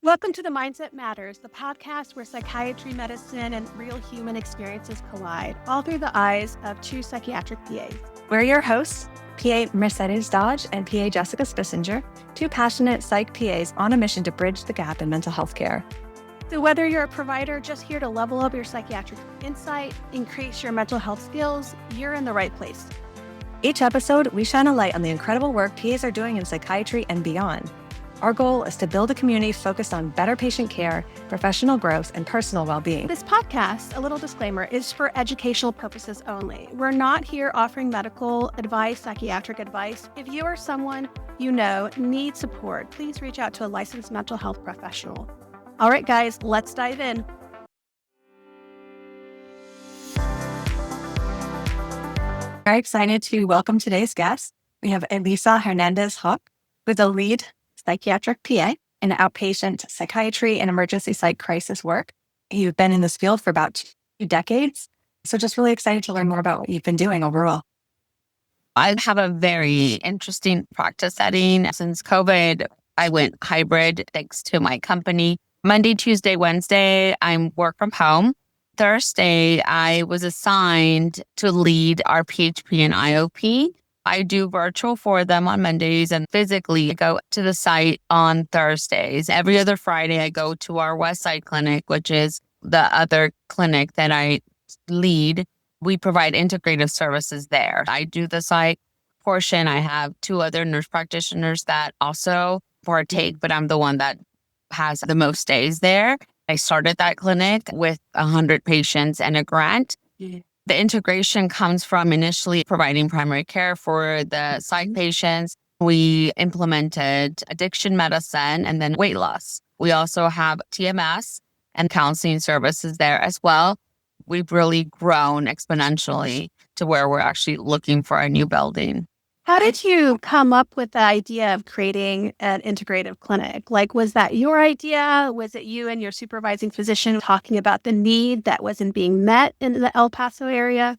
Welcome to the Mindset Matters, the podcast where psychiatry, medicine, and real human experiences collide, all through the eyes of two psychiatric PAs. We're your hosts, PA Mercedes Dodge and PA Jessica Spissinger, two passionate psych PAs on a mission to bridge the gap in mental health care. So whether you're a provider just here to level up your psychiatric insight, increase your mental health skills, you're in the right place. Each episode, we shine a light on the incredible work PAs are doing in psychiatry and beyond. Our goal is to build a community focused on better patient care, professional growth, and personal well-being. This podcast, a little disclaimer, is for educational purposes only. We're not here offering medical advice, psychiatric advice. If you or someone you know needs support, please reach out to a licensed mental health professional. All right, guys, let's dive in. Very excited to welcome today's guest. We have Elisa Hernandez Hock, who's a lead psychiatric PA in outpatient psychiatry and emergency psych crisis work. You've been in this field for about 2 decades. So just really excited to learn more about what you've been doing overall. I have a very interesting practice setting. Since COVID, I went hybrid thanks to my company. Monday, Tuesday, Wednesday, I work from home. Thursday, I was assigned to lead our PHP and IOP. I do virtual for them on Mondays and physically go to the site on Thursdays. Every other Friday, I go to our West Side clinic, which is the other clinic that I lead. We provide integrative services there. I do the psych portion. I have 2 other nurse practitioners that also partake, but I'm the one that has the most days there. I started that clinic with 100 patients and a grant. The integration comes from initially providing primary care for the psych patients. We implemented addiction medicine and then weight loss. We also have TMS and counseling services there as well. We've really grown exponentially to where we're actually looking for a new building. How did you come up with the idea of creating an integrative clinic? Like, was that your idea? Was it you and your supervising physician talking about the need that wasn't being met in the El Paso area?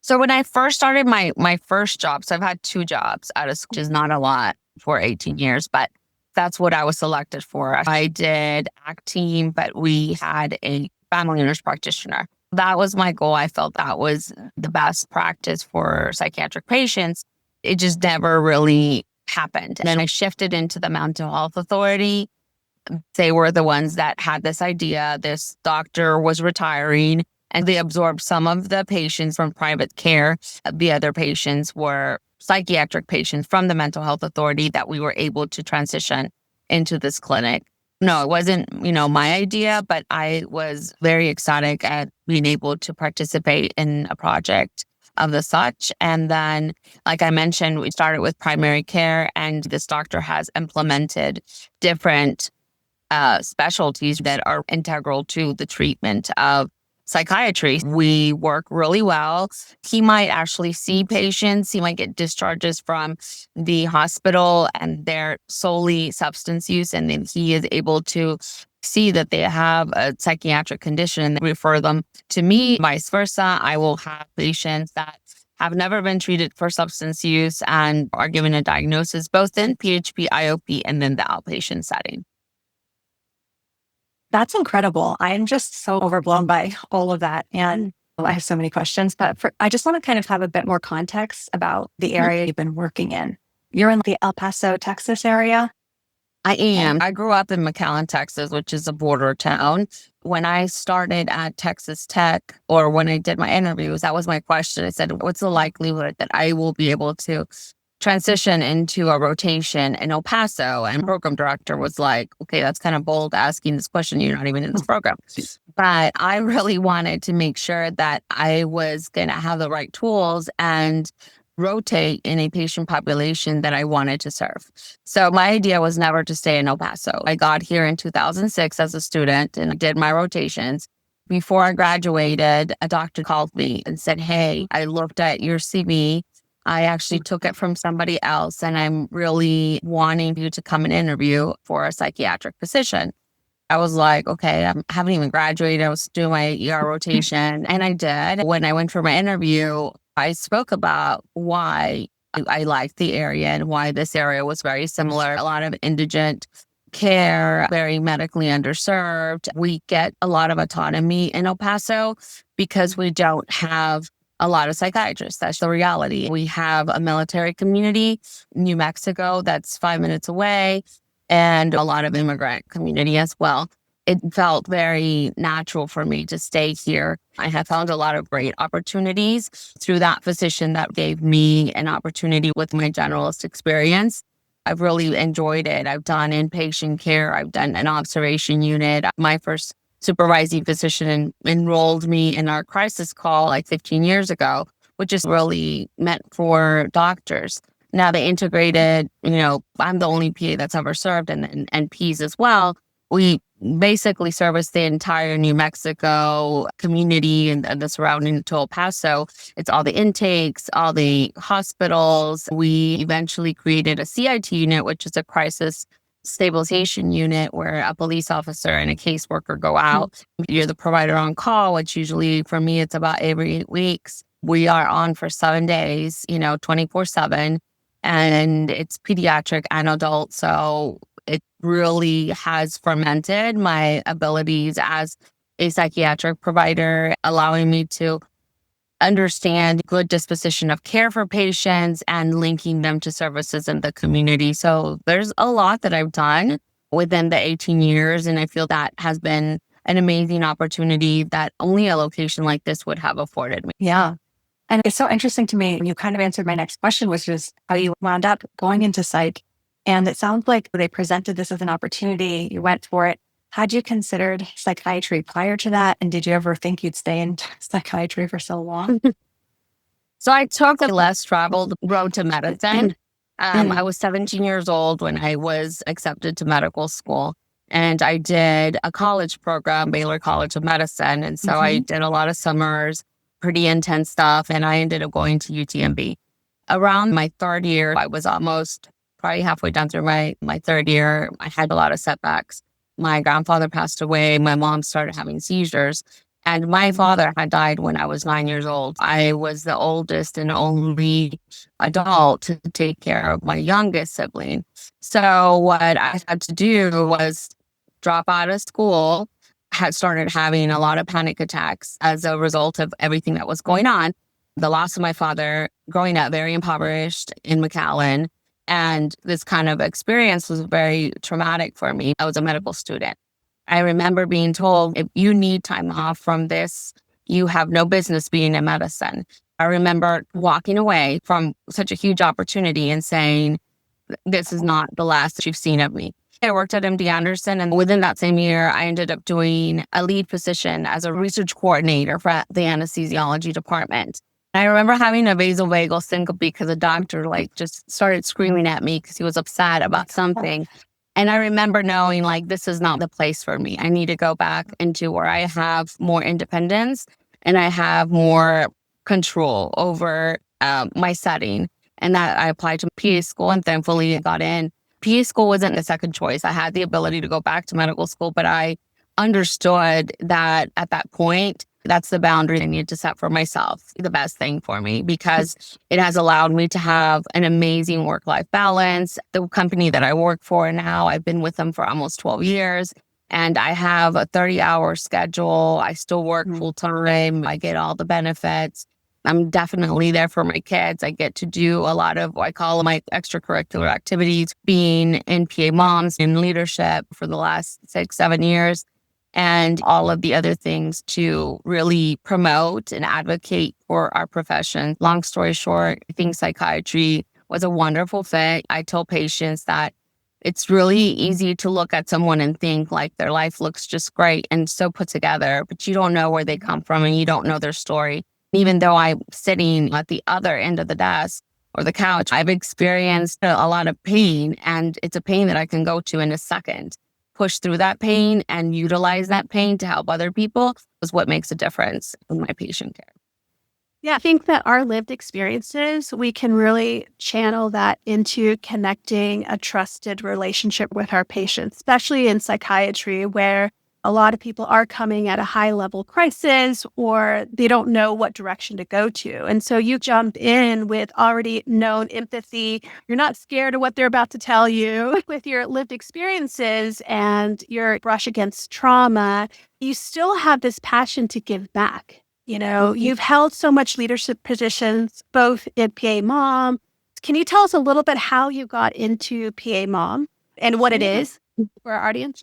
So when I first started my first job, so I've had 2 jobs out of school, which is not a lot for 18 years, but that's what I was selected for. I did acting, but we had a family nurse practitioner. That was my goal. I felt that was the best practice for psychiatric patients. It just never really happened. And then I shifted into the mental health authority. They were the ones that had this idea. This doctor was retiring and they absorbed some of the patients from private care. The other patients were psychiatric patients from the mental health authority that we were able to transition into this clinic. No, it wasn't, my idea, but I was very ecstatic at being able to participate in a project of the such. And then, like I mentioned, we started with primary care, and this doctor has implemented different specialties that are integral to the treatment of psychiatry. We work really well. He might actually see patients. He might get discharges from the hospital and they're solely substance use. And then he is able to see that they have a psychiatric condition and refer them to me. Vice versa. I will have patients that have never been treated for substance use and are given a diagnosis both in PHP, IOP, and then the outpatient setting. That's incredible. I am just so overblown by all of that. And I have so many questions, but I just want to kind of have a bit more context about the area you've been working in. You're in the El Paso, Texas area? I am. I grew up in McAllen, Texas, which is a border town. When I started at Texas Tech, or when I did my interviews, that was my question. I said, what's the likelihood that I will be able to transition into a rotation in El Paso? And program director was like, okay, that's kind of bold asking this question. You're not even in this program. But I really wanted to make sure that I was going to have the right tools and rotate in a patient population that I wanted to serve. So my idea was never to stay in El Paso. I got here in 2006 as a student and did my rotations. Before I graduated, a doctor called me and said, hey, I looked at your CV. I actually took it from somebody else, and I'm really wanting you to come and interview for a psychiatric position. I was like, okay, I haven't even graduated. I was doing my ER rotation, and I did. When I went for my interview, I spoke about why I liked the area and why this area was very similar. A lot of indigent care, very medically underserved. We get a lot of autonomy in El Paso because we don't have a lot of psychiatrists. That's the reality. We have a military community, New Mexico, that's 5 minutes away, and a lot of immigrant community as well. It felt very natural for me to stay here. I have found a lot of great opportunities through that physician that gave me an opportunity with my generalist experience. I've really enjoyed it. I've done inpatient care. I've done an observation unit. My first supervising physician enrolled me in our crisis call like 15 years ago, which is really meant for doctors. Now they integrated, I'm the only PA that's ever served and NPs as well. We basically service the entire New Mexico community and the surrounding to El Paso. It's all the intakes, all the hospitals. We eventually created a CIT unit, which is a crisis stabilization unit where a police officer and a caseworker go out. You're the provider on call, which usually for me, it's about every 8 weeks. We are on for 7 days, 24/7, and it's pediatric and adult. So it really has fermented my abilities as a psychiatric provider, allowing me to understand good disposition of care for patients and linking them to services in the community. So there's a lot that I've done within the 18 years, and I feel that has been an amazing opportunity that only a location like this would have afforded me. Yeah. And it's so interesting to me. You kind of answered my next question, which is how you wound up going into psych. And it sounds like they presented this as an opportunity. You went for it. Had you considered psychiatry prior to that? And did you ever think you'd stay in psychiatry for so long? So I took the less traveled road to medicine. I was 17 years old when I was accepted to medical school. And I did a college program, Baylor College of Medicine. And so I did a lot of summers, pretty intense stuff. And I ended up going to UTMB. Around my third year, I was almost probably halfway done through my third year. I had a lot of setbacks. My grandfather passed away. My mom started having seizures. And my father had died when I was 9 years old. I was the oldest and only adult to take care of my youngest sibling. So what I had to do was drop out of school, had started having a lot of panic attacks as a result of everything that was going on. The loss of my father, growing up very impoverished in McAllen. And this kind of experience was very traumatic for me. I was a medical student. I remember being told, if you need time off from this, you have no business being in medicine. I remember walking away from such a huge opportunity and saying, this is not the last that you've seen of me. I worked at MD Anderson, and within that same year, I ended up doing a lead position as a research coordinator for the anesthesiology department. I remember having a vasovagal syncope because a doctor just started screaming at me because he was upset about something. And I remember knowing this is not the place for me. I need to go back into where I have more independence and I have more control over my setting. And that I applied to PA school and thankfully got in. PA school wasn't a second choice. I had the ability to go back to medical school, but I understood that at that point, that's the boundary I need to set for myself, the best thing for me, because it has allowed me to have an amazing work-life balance. The company that I work for now, I've been with them for almost 12 years, and I have a 30-hour schedule. I still work full-time. I get all the benefits. I'm definitely there for my kids. I get to do a lot of what I call my extracurricular activities, being NPA moms in leadership for the last 6-7 years. And all of the other things to really promote and advocate for our profession. Long story short, I think psychiatry was a wonderful fit. I tell patients that it's really easy to look at someone and think their life looks just great and so put together, but you don't know where they come from and you don't know their story. Even though I'm sitting at the other end of the desk or the couch, I've experienced a lot of pain, and it's a pain that I can go to in a second. Push through that pain and utilize that pain to help other people is what makes a difference in my patient care. Yeah, I think that our lived experiences, we can really channel that into connecting a trusted relationship with our patients, especially in psychiatry, where A lot of people are coming at a high level crisis or they don't know what direction to go to. And so you jump in with already known empathy. You're not scared of what they're about to tell you with your lived experiences and your brush against trauma. You still have this passion to give back. You've held so much leadership positions, both in PA Mom. Can you tell us a little bit how you got into PA Mom and what it is for our audience?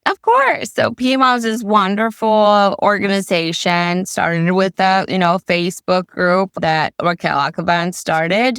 Of course. So PA Moms is wonderful organization. Started with a, Facebook group that Raquel Akaban started.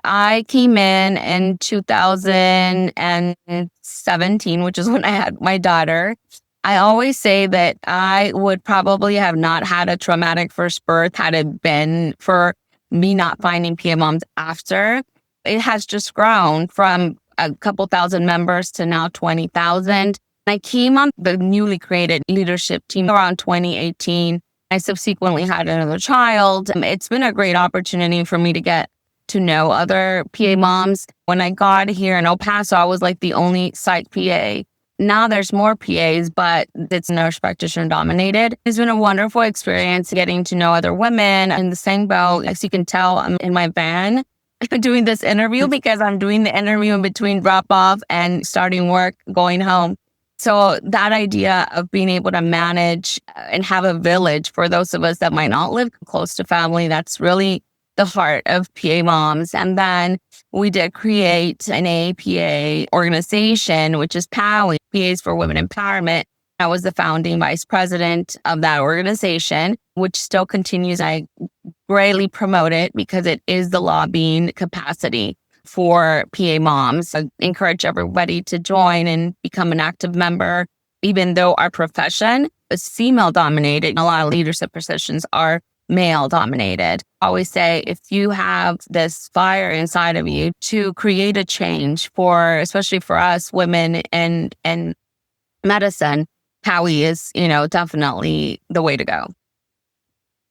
I came in 2017, which is when I had my daughter. I always say that I would probably have not had a traumatic first birth had it been for me not finding PA Moms after. It has just grown from a couple thousand members to now 20,000. I came on the newly created leadership team around 2018. I subsequently had another child. It's been a great opportunity for me to get to know other PA moms. When I got here in El Paso, I was like the only psych PA. Now there's more PAs, but it's nurse practitioner dominated. It's been a wonderful experience getting to know other women in the same boat. As you can tell, I'm in my van doing this interview because I'm doing the interview in between drop off and starting work, going home. So that idea of being able to manage and have a village for those of us that might not live close to family, that's really the heart of PA Moms. And then we did create an APA organization, which is PAWE, PAs for Women Empowerment. I was the founding vice president of that organization, which still continues. I greatly promote it because it is the lobbying capacity for PA moms. I encourage everybody to join and become an active member, even though our profession is female dominated. A lot of leadership positions are male dominated. I always say, if you have this fire inside of you to create a change especially for us women in medicine, PAWE is, definitely the way to go.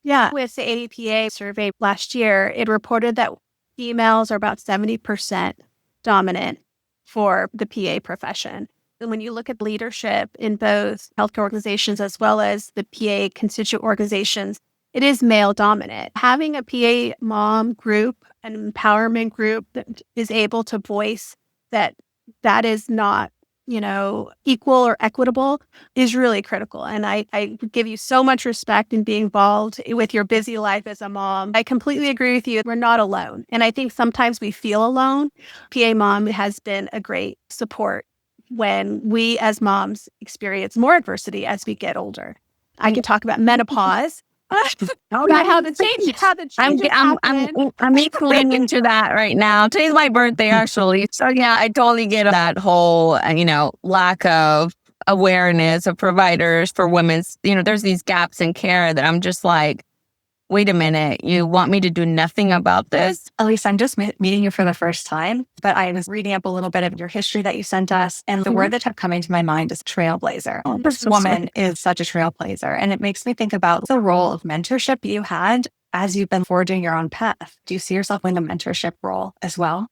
Yeah. With the APA survey last year, it reported that females are about 70% dominant for the PA profession. And when you look at leadership in both healthcare organizations as well as the PA constituent organizations, it is male dominant. Having a PA mom group, an empowerment group that is able to voice that is not, equal or equitable is really critical. And I give you so much respect in being involved with your busy life as a mom. I completely agree with you. We're not alone. And I think sometimes we feel alone. PA Mom has been a great support when we as moms experience more adversity as we get older. I can talk about menopause. About how the changes happen. I'm equaling into that right now. Today's my birthday, actually. So yeah, I totally get that whole, lack of awareness of providers for women's, there's these gaps in care that I'm just like, wait a minute, you want me to do nothing about this? Elisa, I'm just meeting you for the first time, but I was reading up a little bit of your history that you sent us, and the word that kept coming to my mind is trailblazer. This woman is such a trailblazer, and it makes me think about the role of mentorship you had as you've been forging your own path. Do you see yourself in a mentorship role as well?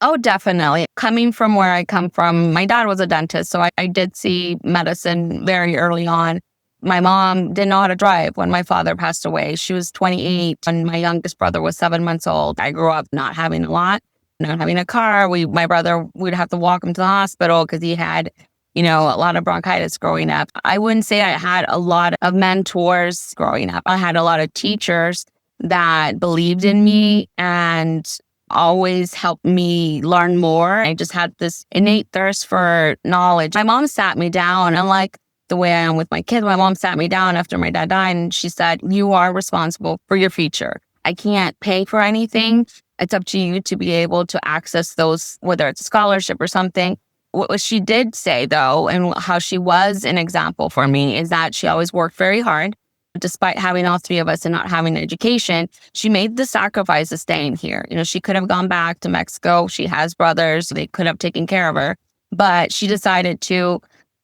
Oh, definitely. Coming from where I come from, my dad was a dentist, so I did see medicine very early on. My mom didn't know how to drive when my father passed away. She was 28 and my youngest brother was 7 months old. I grew up not having a lot, not having a car. My brother, we'd have to walk him to the hospital because he had, a lot of bronchitis growing up. I wouldn't say I had a lot of mentors growing up. I had a lot of teachers that believed in me and always helped me learn more. I just had this innate thirst for knowledge. My mom sat me down and the way I am with my kids, my mom sat me down after my dad died and she said, you are responsible for your future. I can't pay for anything. It's up to you to be able to access those, whether it's a scholarship or something. What she did say, though, and how she was an example for me is that she always worked very hard. Despite having all three of us and not having an education, she made the sacrifice of staying here. She could have gone back to Mexico. She has brothers. They could have taken care of her. But she decided to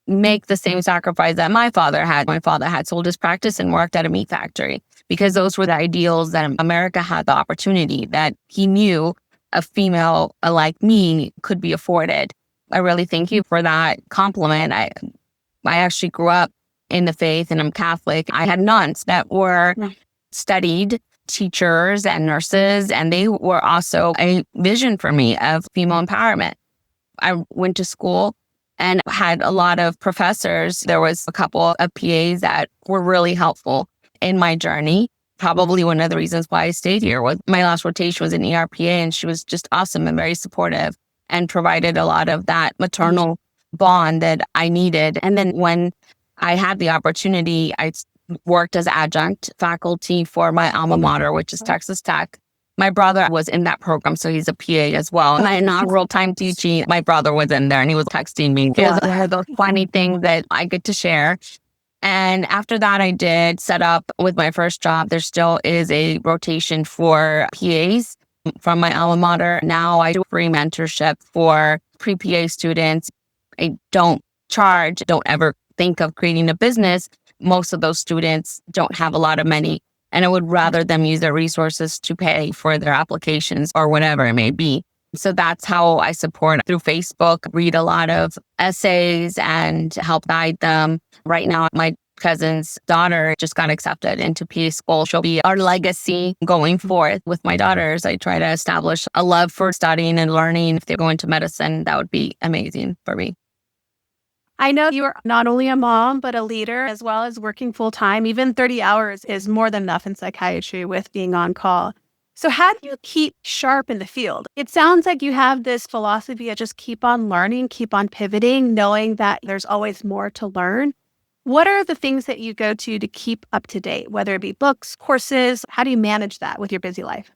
make the same sacrifice that my father had. My father had sold his practice and worked at a meat factory because those were the ideals that America had the opportunity that he knew a female like me could be afforded. I really thank you for that compliment. I actually grew up in the faith and I'm Catholic. I had nuns that were studied teachers and nurses, and they were also a vision for me of female empowerment. I went to school and had a lot of professors. There was a couple of PAs that were really helpful in my journey. Probably one of the reasons why I stayed here was my last rotation was an ERPA, and she was just awesome and very supportive and provided a lot of that maternal bond that I needed. And then when I had the opportunity, I worked as adjunct faculty for my alma mater, which is Texas Tech. My brother was in that program, so he's a PA as well. My inaugural time teaching, my brother was in there and he was texting me. It was one of those funny things that I get to share. And after that, I did set up with my first job. There still is a rotation for PAs from my alma mater. Now I do free mentorship for pre-PA students. I don't charge, don't ever think of creating a business. Most of those students don't have a lot of money, and I would rather them use their resources to pay for their applications or whatever it may be. So that's how I support through Facebook, read a lot of essays and help guide them. Right now, my cousin's daughter just got accepted into PA school. She'll be our legacy going forth with my daughters. I try to establish a love for studying and learning. If they go into medicine, that would be amazing for me. I know you are not only a mom, but a leader, as well as working full time. Even 30 hours is more than enough in psychiatry with being on call. So how do you keep sharp in the field? It sounds like you have this philosophy of just keep on learning, keep on pivoting, knowing that there's always more to learn. What are the things that you go to keep up to date, whether it be books, courses? How do you manage that with your busy life?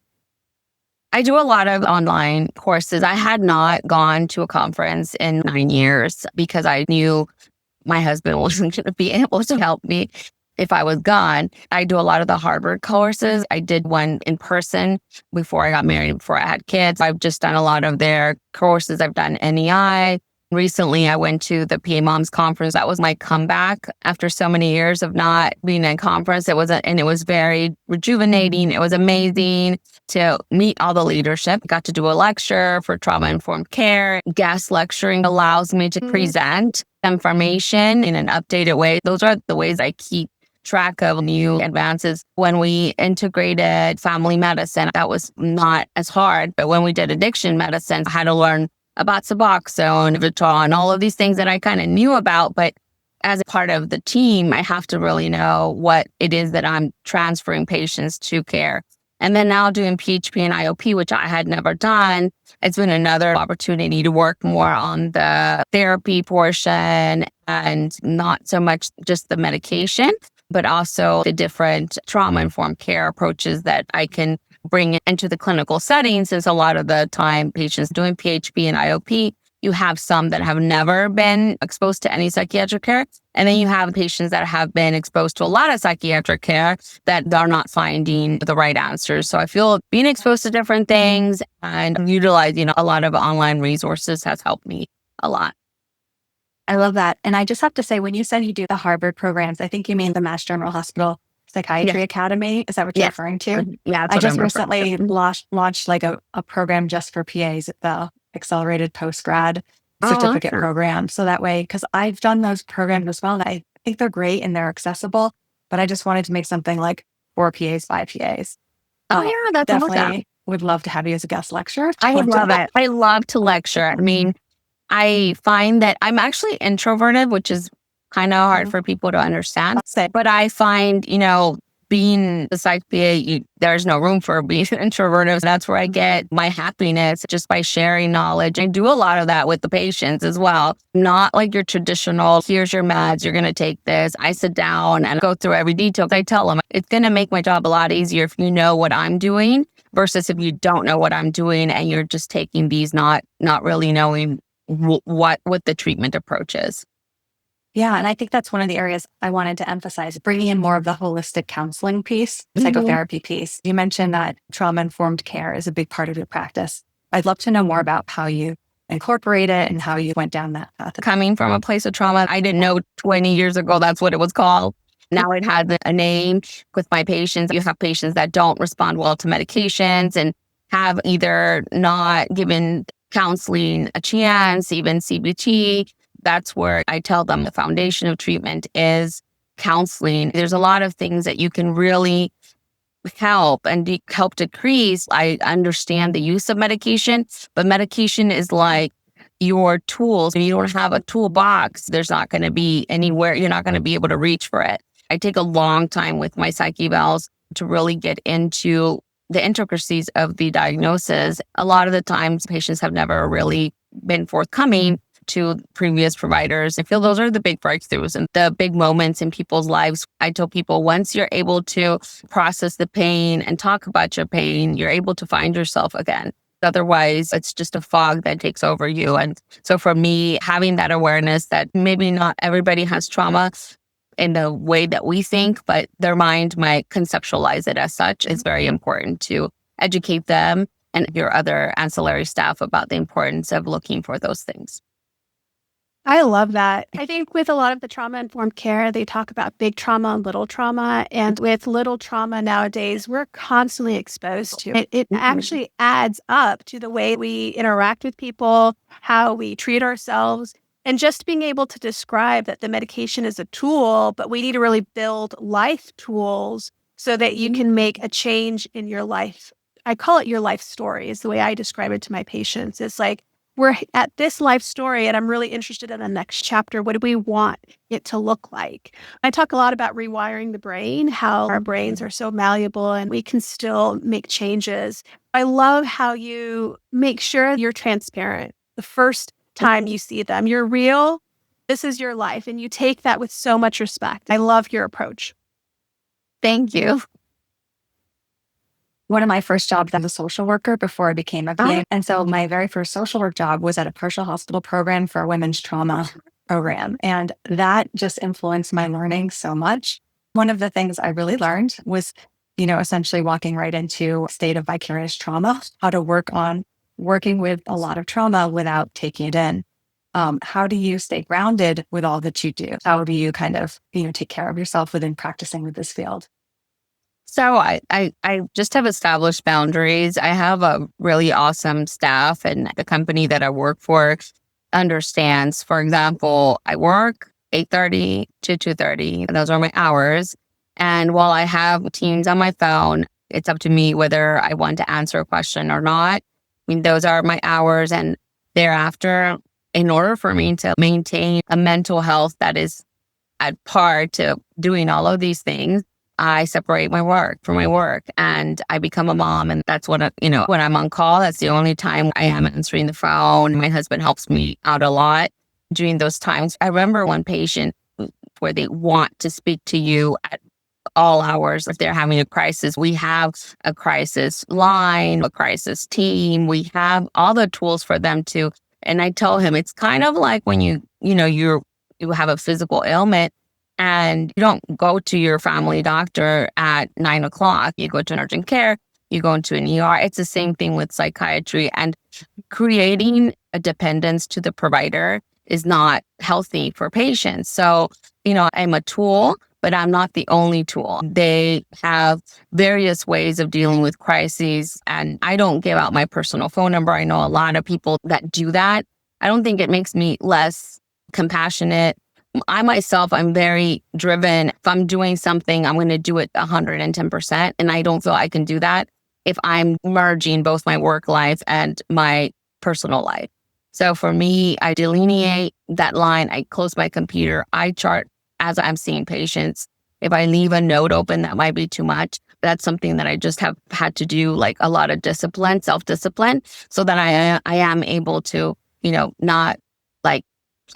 I do a lot of online courses. I had not gone to a conference in 9 years because I knew my husband wasn't going to be able to help me if I was gone. I do a lot of the Harvard courses. I did one in person before I got married, before I had kids. I've just done a lot of their courses. I've done NEI. Recently, I went to the PA Moms Conference. That was my comeback after so many years of not being in conference. It was very rejuvenating. It was amazing to meet all the leadership. Got to do a lecture for trauma-informed care. Guest lecturing allows me to present information in an updated way. Those are the ways I keep track of new advances. When we integrated family medicine, that was not as hard. But when we did addiction medicine, I had to learn about Suboxone, Vital, and all of these things that I kind of knew about. But as a part of the team, I have to really know what it is that I'm transferring patients to care. And then now doing PHP and IOP, which I had never done, it's been another opportunity to work more on the therapy portion and not so much just the medication, but also the different trauma-informed care approaches that I can bring into the clinical setting, since a lot of the time patients doing PHP and IOP, you have some that have never been exposed to any psychiatric care. And then you have patients that have been exposed to a lot of psychiatric care that are not finding the right answers. So I feel being exposed to different things and utilizing a lot of online resources has helped me a lot. I love that. And I just have to say, when you said you do the Harvard programs, I think you mean the Mass General Hospital Psychiatry Academy. Is that what you're referring to? Yeah. I just recently launched like a program just for PAs, the Accelerated Postgrad Certificate program. So that way, because I've done those programs as well, and I think they're great and they're accessible, but I just wanted to make something like 4 PAs, 5 PAs. That's definitely awesome. Would love to have you as a guest lecturer. I would love it. I love to lecture. I mean, I find that I'm actually introverted, which is kind of hard for people to understand. But I find, being a psych PA, there's no room for being introverted. That's where I get my happiness, just by sharing knowledge. I do a lot of that with the patients as well. Not like your traditional, here's your meds, you're going to take this. I sit down and go through every detail. I tell them it's going to make my job a lot easier if you know what I'm doing versus if you don't know what I'm doing and you're just taking these, not really knowing what the treatment approach is. Yeah. And I think that's one of the areas I wanted to emphasize, bringing in more of the holistic counseling piece, psychotherapy piece. You mentioned that trauma-informed care is a big part of your practice. I'd love to know more about how you incorporate it and how you went down that path. Coming from a place of trauma, I didn't know 20 years ago that's what it was called. Now it has a name. With my patients, you have patients that don't respond well to medications and have either not given counseling a chance, even CBT. that's where I tell them the foundation of treatment is counseling. There's a lot of things that you can really help and help decrease. I understand the use of medication, but medication is like your tools. If you don't have a toolbox, there's not going to be anywhere, you're not going to be able to reach for it. I take a long time with my psych evals to really get into the intricacies of the diagnosis. A lot of the times patients have never really been forthcoming to previous providers. I feel those are the big breakthroughs and the big moments in people's lives. I tell people once you're able to process the pain and talk about your pain, you're able to find yourself again. Otherwise, it's just a fog that takes over you. And so for me, having that awareness that maybe not everybody has trauma in the way that we think, but their mind might conceptualize it as such is very important to educate them and your other ancillary staff about the importance of looking for those things. I love that. I think with a lot of the trauma-informed care, they talk about big trauma and little trauma. And with little trauma nowadays, we're constantly exposed to it. It actually adds up to the way we interact with people, how we treat ourselves, and just being able to describe that the medication is a tool, but we need to really build life tools so that you can make a change in your life. I call it your life story is the way I describe it to my patients. It's like, we're at this life story and I'm really interested in the next chapter. What do we want it to look like? I talk a lot about rewiring the brain, how our brains are so malleable and we can still make changes. I love how you make sure you're transparent. The first time you see them, you're real. This is your life. And you take that with so much respect. I love your approach. Thank you. One of my first jobs as a social worker before I became a PA. And so my very first social work job was at a partial hospital program for a women's trauma program. And that just influenced my learning so much. One of the things I really learned was, essentially walking right into a state of vicarious trauma, how to work on working with a lot of trauma without taking it in. How do you stay grounded with all that you do? How do you kind of, take care of yourself within practicing with this field? So I just have established boundaries. I have a really awesome staff and the company that I work for understands. For example, I work 8:30 to 2:30. Those are my hours. And while I have Teams on my phone, it's up to me whether I want to answer a question or not. Those are my hours. And thereafter, in order for me to maintain a mental health that is at par to doing all of these things, I separate my work from my work and I become a mom. And that's when I'm on call, that's the only time I am answering the phone. My husband helps me out a lot during those times. I remember one patient where they want to speak to you at all hours. If they're having a crisis, we have a crisis line, a crisis team. We have all the tools for them to, and I tell him, it's kind of like when you have a physical ailment, and you don't go to your family doctor at 9 o'clock. You go to an urgent care, you go into an ER. It's the same thing with psychiatry. And creating a dependence to the provider is not healthy for patients. So, I'm a tool, but I'm not the only tool. They have various ways of dealing with crises. And I don't give out my personal phone number. I know a lot of people that do that. I don't think it makes me less compassionate. I myself, I'm very driven. If I'm doing something, I'm going to do it 110%. And I don't feel I can do that if I'm merging both my work life and my personal life. So for me, I delineate that line. I close my computer. I chart as I'm seeing patients. If I leave a note open, that might be too much. That's something that I just have had to do, like a lot of discipline, self-discipline, so that I am able to, not like,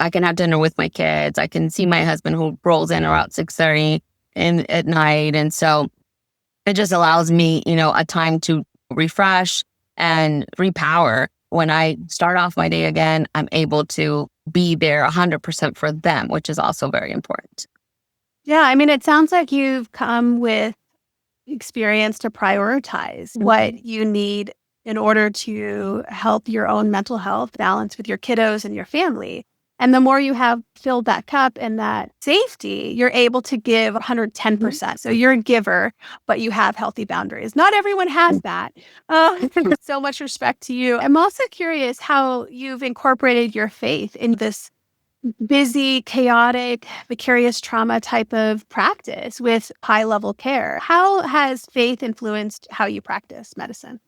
I can have dinner with my kids. I can see my husband who rolls in around 6:30 at night. And so it just allows me, a time to refresh and repower. When I start off my day again, I'm able to be there 100% for them, which is also very important. Yeah, it sounds like you've come with experience to prioritize what you need in order to help your own mental health balance with your kiddos and your family. And the more you have filled that cup and that safety, you're able to give 110%. So you're a giver, but you have healthy boundaries. Not everyone has that. So much respect to you. I'm also curious how you've incorporated your faith in this busy, chaotic, vicarious trauma type of practice with high level care. How has faith influenced how you practice medicine?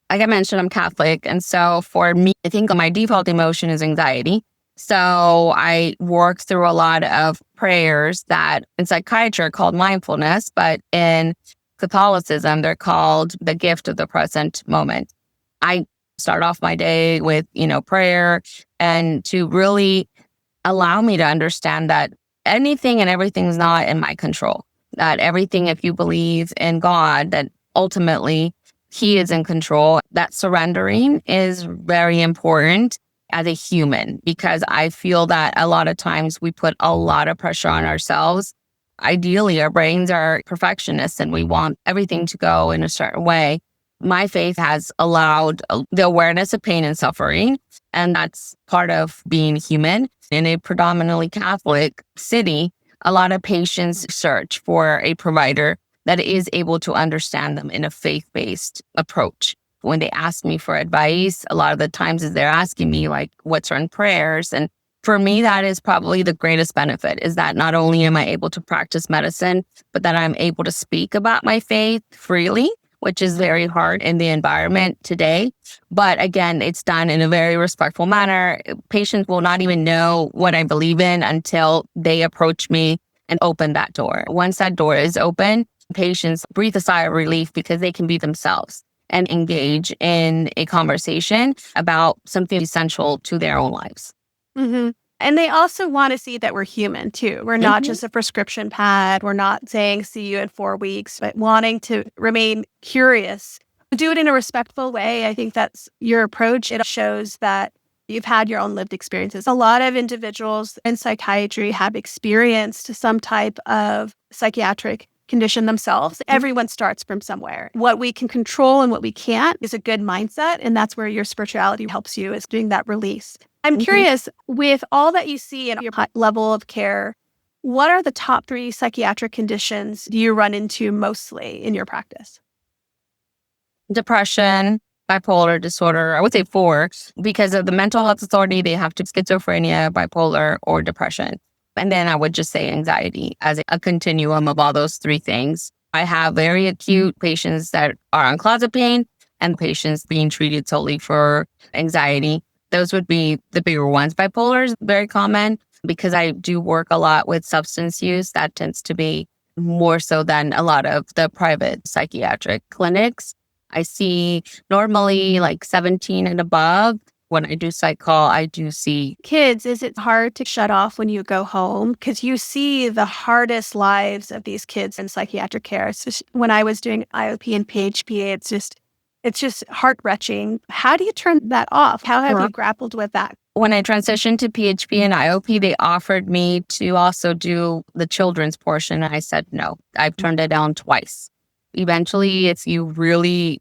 Like I mentioned, I'm Catholic. And so for me, I think my default emotion is anxiety. So I work through a lot of prayers that in psychiatry are called mindfulness, but in Catholicism, they're called the gift of the present moment. I start off my day with, prayer and to really allow me to understand that anything and everything is not in my control. That everything, if you believe in God, that ultimately He is in control. That surrendering is very important as a human, because I feel that a lot of times we put a lot of pressure on ourselves. Ideally, our brains are perfectionists and we want everything to go in a certain way. My faith has allowed the awareness of pain and suffering, and that's part of being human. In a predominantly Catholic city, a lot of patients search for a provider that is able to understand them in a faith-based approach. When they ask me for advice, a lot of the times they're asking me like, what certain prayers? And for me, that is probably the greatest benefit, is that not only am I able to practice medicine, but that I'm able to speak about my faith freely, which is very hard in the environment today. But again, it's done in a very respectful manner. Patients will not even know what I believe in until they approach me and open that door. Once that door is open, patients breathe a sigh of relief because they can be themselves and engage in a conversation about something essential to their own lives. Mm-hmm. And they also want to see that we're human too. We're not just a prescription pad. We're not saying see you in 4 weeks, but wanting to remain curious. Do it in a respectful way. I think that's your approach. It shows that you've had your own lived experiences. A lot of individuals in psychiatry have experienced some type of psychiatric condition themselves. Everyone starts from somewhere. What we can control and what we can't is a good mindset. And that's where your spirituality helps you, is doing that release. I'm curious, with all that you see in your level of care, what are the top 3 psychiatric conditions do you run into mostly in your practice? Depression, bipolar disorder, I would say 4, because of the mental health authority, they have to schizophrenia, bipolar, or depression. And then I would just say anxiety as a continuum of all those 3 things. I have very acute patients that are on clozapine and patients being treated solely for anxiety. Those would be the bigger ones. Bipolar is very common because I do work a lot with substance use. That tends to be more so than a lot of the private psychiatric clinics. I see normally like 17 and above. When I do psych call, I do see kids. Is it hard to shut off when you go home? Because you see the hardest lives of these kids in psychiatric care. So when I was doing IOP and PHP, it's just heart-wrenching. How do you turn that off? How have you grappled with that? When I transitioned to PHP and IOP, they offered me to also do the children's portion. I said no. I've turned it down twice. Eventually, if you really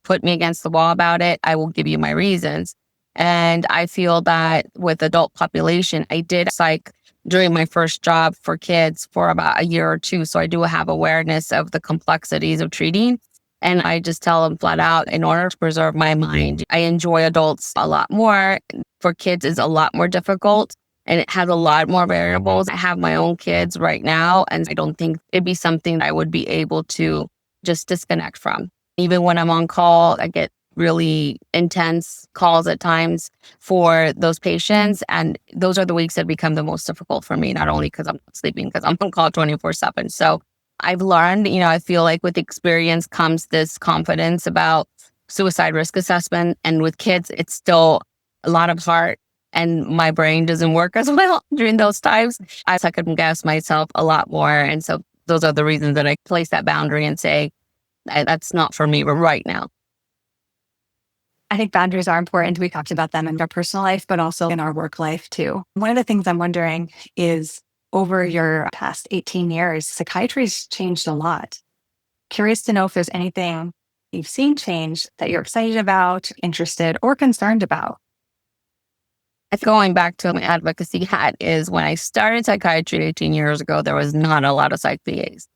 put me against the wall about it, I will give you my reasons. And I feel that with adult population, I did psych during my first job for kids for about a year or 2. So I do have awareness of the complexities of treating. And I just tell them flat out, in order to preserve my mind, I enjoy adults a lot more. For kids, it's a lot more difficult and it has a lot more variables. I have my own kids right now, and I don't think it'd be something I would be able to just disconnect from. Even when I'm on call, I get really intense calls at times for those patients. And those are the weeks that become the most difficult for me, not only because I'm not sleeping, because I'm on call 24/7. So I've learned, I feel like with experience comes this confidence about suicide risk assessment. And with kids, it's still a lot of heart and my brain doesn't work as well during those times. I second guess myself a lot more. And so those are the reasons that I place that boundary and say, that's not for me right now. I think boundaries are important. We talked about them in our personal life, but also in our work life too. One of the things I'm wondering is, over your past 18 years, psychiatry's changed a lot. Curious to know if there's anything you've seen change that you're excited about, interested, or concerned about. Going back to my advocacy hat is when I started psychiatry 18 years ago, there was not a lot of psych PAs.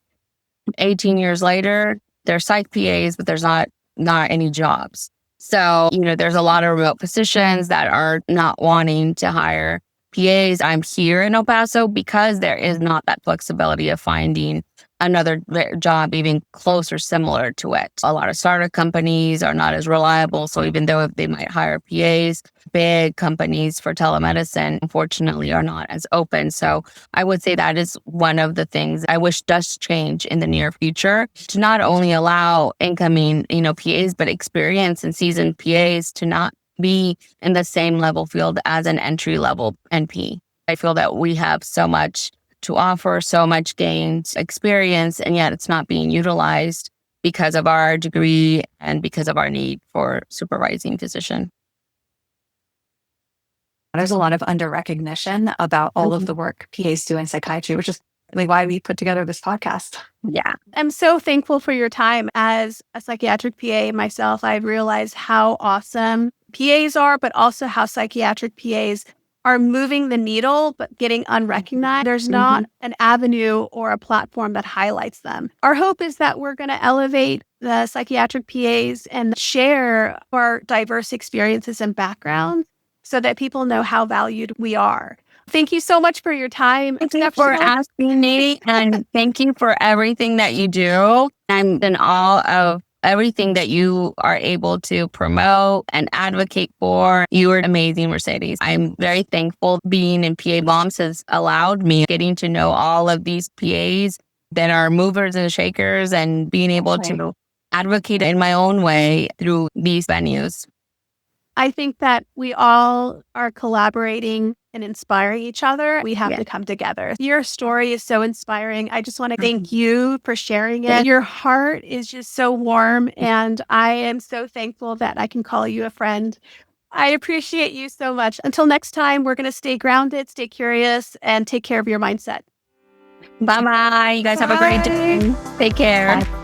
18 years later, there's psych PAs, but there's not any jobs. So, there's a lot of remote positions that are not wanting to hire PAs, I'm here in El Paso because there is not that flexibility of finding another job even close or similar to it. A lot of startup companies are not as reliable. So even though they might hire PAs, big companies for telemedicine, unfortunately, are not as open. So I would say that is one of the things I wish does change in the near future, to not only allow incoming, PAs, but experienced and seasoned PAs to not be in the same level field as an entry level NP. I feel that we have so much to offer, so much gained experience, and yet it's not being utilized because of our degree and because of our need for supervising physician. There's a lot of under recognition about all of the work PAs do in psychiatry, which is really why we put together this podcast. Yeah. I'm so thankful for your time. As a psychiatric PA myself, I've realized how awesome PAs are, but also how psychiatric PAs are moving the needle, but getting unrecognized. There's not an avenue or a platform that highlights them. Our hope is that we're going to elevate the psychiatric PAs and share our diverse experiences and backgrounds so that people know how valued we are. Thank you so much for your time. Thank you for asking me, and thank you for everything that you do. I'm in awe of everything that you are able to promote and advocate for. You are amazing, Mercedes. I'm very thankful being in PA Moms has allowed me getting to know all of these PAs that are movers and shakers and being able to advocate in my own way through these venues. I think that we all are collaborating and inspiring each other. We have to come together. Your story is so inspiring. I just want to thank you for sharing it. Your heart is just so warm, and I am so thankful that I can call you a friend. I appreciate you so much. Until next time, we're going to stay grounded, stay curious, and take care of your mindset. Bye-bye. You guys have a great day. Take care. Bye.